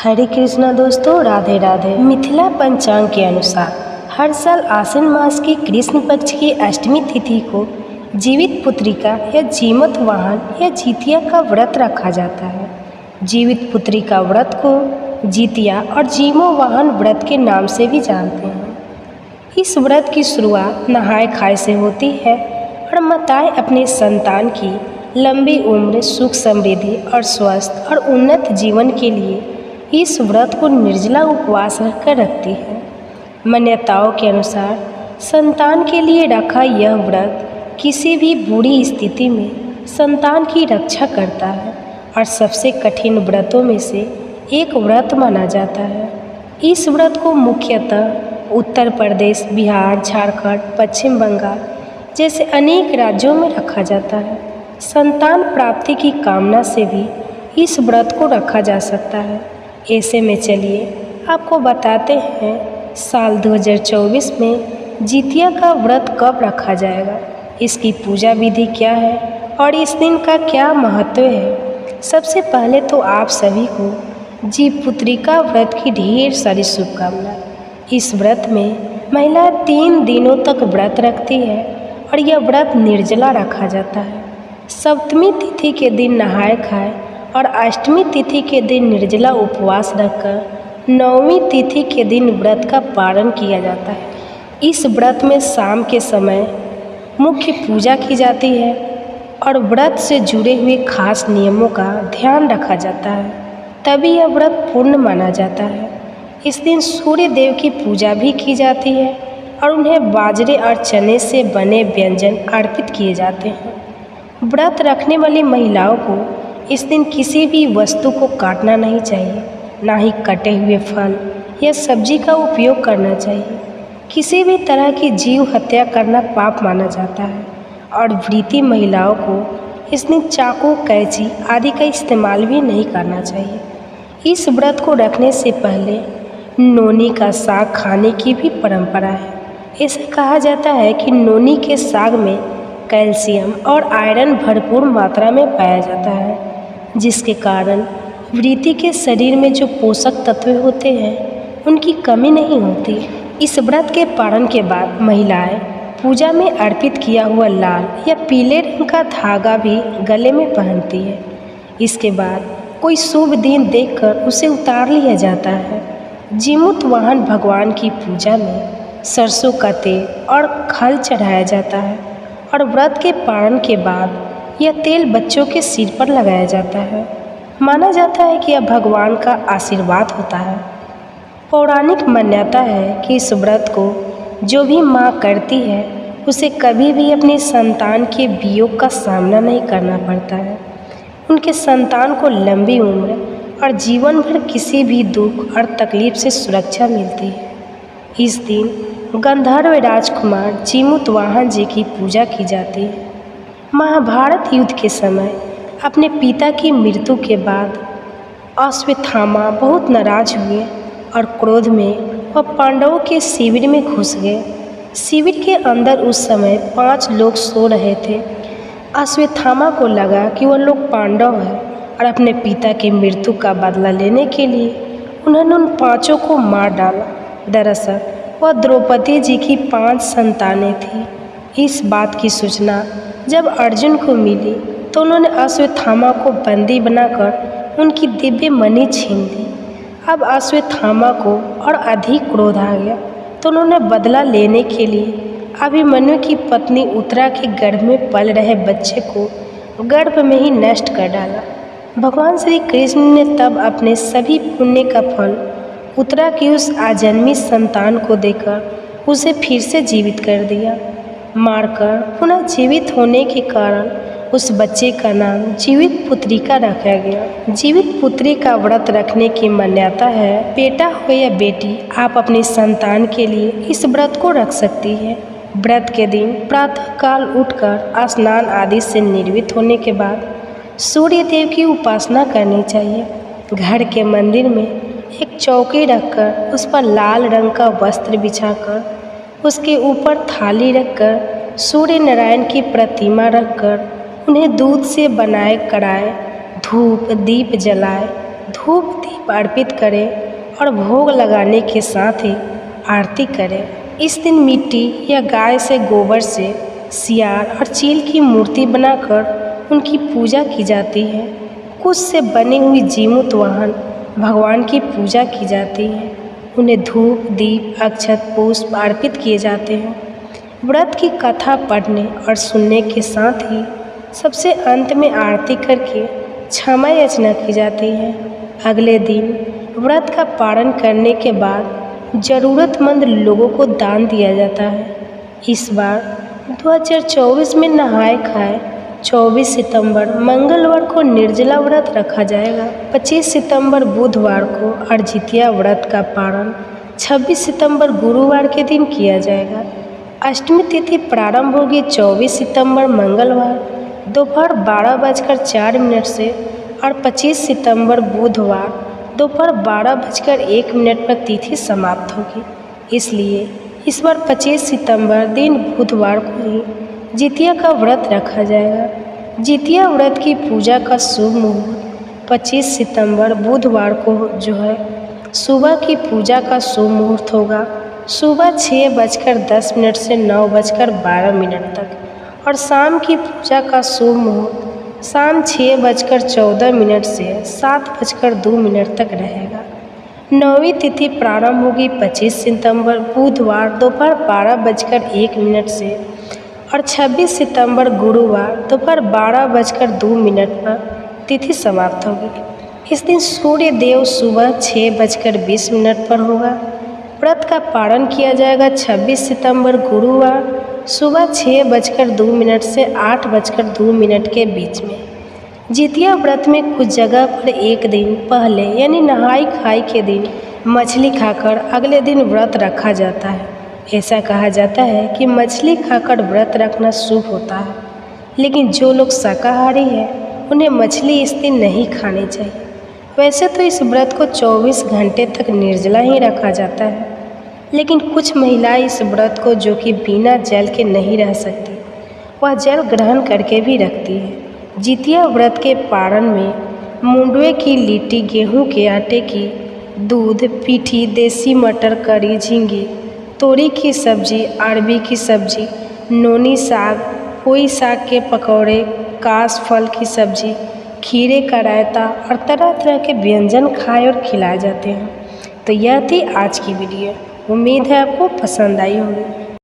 हरे कृष्णा दोस्तों, राधे राधे। मिथिला पंचांग के अनुसार हर साल आश्विन मास की कृष्ण पक्ष की अष्टमी तिथि को जीवित पुत्रिका या जीमूत वाहन या जितिया का व्रत रखा जाता है। जीवित पुत्रिका व्रत को जितिया और जीमो वाहन व्रत के नाम से भी जानते हैं। इस व्रत की शुरुआत नहाय खाए से होती है और माताएं अपने संतान की लंबी उम्र, सुख समृद्धि और स्वस्थ और उन्नत जीवन के लिए इस व्रत को निर्जला उपवास रखकर रखती है। मान्यताओं के अनुसार संतान के लिए रखा यह व्रत किसी भी बुरी स्थिति में संतान की रक्षा करता है और सबसे कठिन व्रतों में से एक व्रत माना जाता है। इस व्रत को मुख्यतः उत्तर प्रदेश, बिहार, झारखंड, पश्चिम बंगाल जैसे अनेक राज्यों में रखा जाता है। संतान प्राप्ति की कामना से भी इस व्रत को रखा जा सकता है। ऐसे में चलिए आपको बताते हैं साल 2024 में जितिया का व्रत कब रखा जाएगा, इसकी पूजा विधि क्या है और इस दिन का क्या महत्व है। सबसे पहले तो आप सभी को जीव पुत्रिका व्रत की ढेर सारी शुभकामनाएं। इस व्रत में महिला 3 दिनों तक व्रत रखती है और यह व्रत निर्जला रखा जाता है। सप्तमी तिथि के दिन नहाए खाए और अष्टमी तिथि के दिन निर्जला उपवास रखकर नवमी तिथि के दिन व्रत का पारण किया जाता है। इस व्रत में शाम के समय मुख्य पूजा की जाती है और व्रत से जुड़े हुए खास नियमों का ध्यान रखा जाता है, तभी यह व्रत पूर्ण माना जाता है। इस दिन सूर्य देव की पूजा भी की जाती है और उन्हें बाजरे और चने से बने व्यंजन अर्पित किए जाते हैं। व्रत रखने वाली महिलाओं को इस दिन किसी भी वस्तु को काटना नहीं चाहिए, ना ही कटे हुए फल या सब्जी का उपयोग करना चाहिए। किसी भी तरह की जीव हत्या करना पाप माना जाता है और व्रती महिलाओं को इस दिन चाकू, कैंची आदि का इस्तेमाल भी नहीं करना चाहिए। इस व्रत को रखने से पहले नोनी का साग खाने की भी परंपरा है। ऐसा कहा जाता है कि नोनी के साग में कैल्शियम और आयरन भरपूर मात्रा में पाया जाता है, जिसके कारण व्रती के शरीर में जो पोषक तत्व होते हैं उनकी कमी नहीं होती। इस व्रत के पारण के बाद महिलाएं पूजा में अर्पित किया हुआ लाल या पीले रंग का धागा भी गले में पहनती है। इसके बाद कोई शुभ दिन देखकर उसे उतार लिया जाता है। जीमूत वाहन भगवान की पूजा में सरसों का तेल और खल चढ़ाया जाता है और व्रत के पारण के बाद यह तेल बच्चों के सिर पर लगाया जाता है। माना जाता है कि यह भगवान का आशीर्वाद होता है। पौराणिक मान्यता है कि इस व्रत को जो भी माँ करती है उसे कभी भी अपने संतान के वियोग का सामना नहीं करना पड़ता है। उनके संतान को लंबी उम्र और जीवन भर किसी भी दुख और तकलीफ से सुरक्षा मिलती है। इस दिन गंधर्व राजकुमार जीमूत वाहन जी की पूजा की जाती है। महाभारत युद्ध के समय अपने पिता की मृत्यु के बाद अश्वत्थामा बहुत नाराज हुए और क्रोध में वह पांडवों के शिविर में घुस गए। शिविर के अंदर उस समय 5 लोग सो रहे थे। अश्वत्थामा को लगा कि वह लोग पांडव हैं और अपने पिता की मृत्यु का बदला लेने के लिए उन्होंने उन 5 को मार डाला। दरअसल वह द्रौपदी जी की 5 संतानें थीं। इस बात की सूचना जब अर्जुन को मिली तो उन्होंने अश्वत्थामा को बंदी बनाकर उनकी दिव्य मणि छीन ली। अब अश्वत्थामा को और अधिक क्रोध आ गया तो उन्होंने बदला लेने के लिए अभिमन्यु की पत्नी उत्तरा के गर्भ में पल रहे बच्चे को गर्भ में ही नष्ट कर डाला। भगवान श्री कृष्ण ने तब अपने सभी पुण्य का फल उत्तरा की उस आजन्मी संतान को देकर उसे फिर से जीवित कर दिया। मारकर पुनः जीवित होने के कारण उस बच्चे का नाम जीवित पुत्रिका रखा गया। जीवित पुत्री का व्रत रखने की मान्यता है, बेटा हो या बेटी, आप अपने संतान के लिए इस व्रत को रख सकती है। व्रत के दिन प्रातः काल उठकर स्नान आदि से निर्वित होने के बाद सूर्य देव की उपासना करनी चाहिए। घर के मंदिर में एक चौकी रखकर उस पर लाल रंग का वस्त्र बिछाकर उसके ऊपर थाली रखकर सूर्य नारायण की प्रतिमा रखकर उन्हें दूध से बनाए कढ़ाए, धूप दीप जलाए, धूप दीप अर्पित करें और भोग लगाने के साथ ही आरती करें। इस दिन मिट्टी या गाय से गोबर से सियार और चील की मूर्ति बनाकर उनकी पूजा की जाती है। कुश से बनी हुई जीमूत वाहन भगवान की पूजा की जाती है। उन्हें धूप दीप अक्षत पुष्प अर्पित किए जाते हैं। व्रत की कथा पढ़ने और सुनने के साथ ही सबसे अंत में आरती करके क्षमा याचना की जाती है। अगले दिन व्रत का पालन करने के बाद ज़रूरतमंद लोगों को दान दिया जाता है। इस बार 2024 में नहाए खाए 24 सितंबर मंगलवार को निर्जला व्रत रखा जाएगा। 25 सितंबर बुधवार को अर्जितिया व्रत का पारण 26 सितंबर गुरुवार के दिन किया जाएगा। अष्टमी तिथि प्रारंभ होगी 24 सितंबर मंगलवार दोपहर 12:04 से और 25 सितंबर बुधवार दोपहर 12:01 पर तिथि समाप्त होगी। इसलिए इस बार 25 सितंबर दिन बुधवार को ही जितिया का व्रत रखा जाएगा। जितिया व्रत की पूजा का शुभ मुहूर्त 25 सितंबर बुधवार को जो है सुबह की पूजा का शुभ मुहूर्त होगा। सुबह 6:10 से 9:12 तक और शाम की पूजा का शुभ मुहूर्त शाम 6:14 से 7:02 तक रहेगा। नौवीं तिथि प्रारंभ होगी 25 सितंबर बुधवार दोपहर 12:01 से और 26 सितंबर गुरुवार दोपहर 12:02 पर तिथि समाप्त होगी। इस दिन सूर्य देव सुबह 6:20 पर होगा। व्रत का पारण किया जाएगा 26 सितंबर गुरुवार सुबह 6:02 से 8:02 के बीच में। जितिया व्रत में कुछ जगह पर एक दिन पहले यानी नहाई खाई के दिन मछली खाकर अगले दिन व्रत रखा जाता है। ऐसा कहा जाता है कि मछली खाकर व्रत रखना शुभ होता है, लेकिन जो लोग शाकाहारी हैं उन्हें मछली इस दिन नहीं खानी चाहिए। वैसे तो इस व्रत को 24 घंटे तक निर्जला ही रखा जाता है, लेकिन कुछ महिलाएं इस व्रत को जो कि बिना जल के नहीं रह सकती, वह जल ग्रहण करके भी रखती है। जितिया व्रत के पारण में मुंडवे की लिट्टी, गेहूं के आटे की, दूध, पीठी, देसी मटर, करी, झींगे, तोरी की सब्जी, अरबी की सब्जी, नोनी साग, पोई साग के पकौड़े, कास फल की सब्जी, खीरे का रायता और तरह तरह के व्यंजन खाए और खिलाए जाते हैं। तो यह थी आज की वीडियो। उम्मीद है आपको पसंद आई होगी।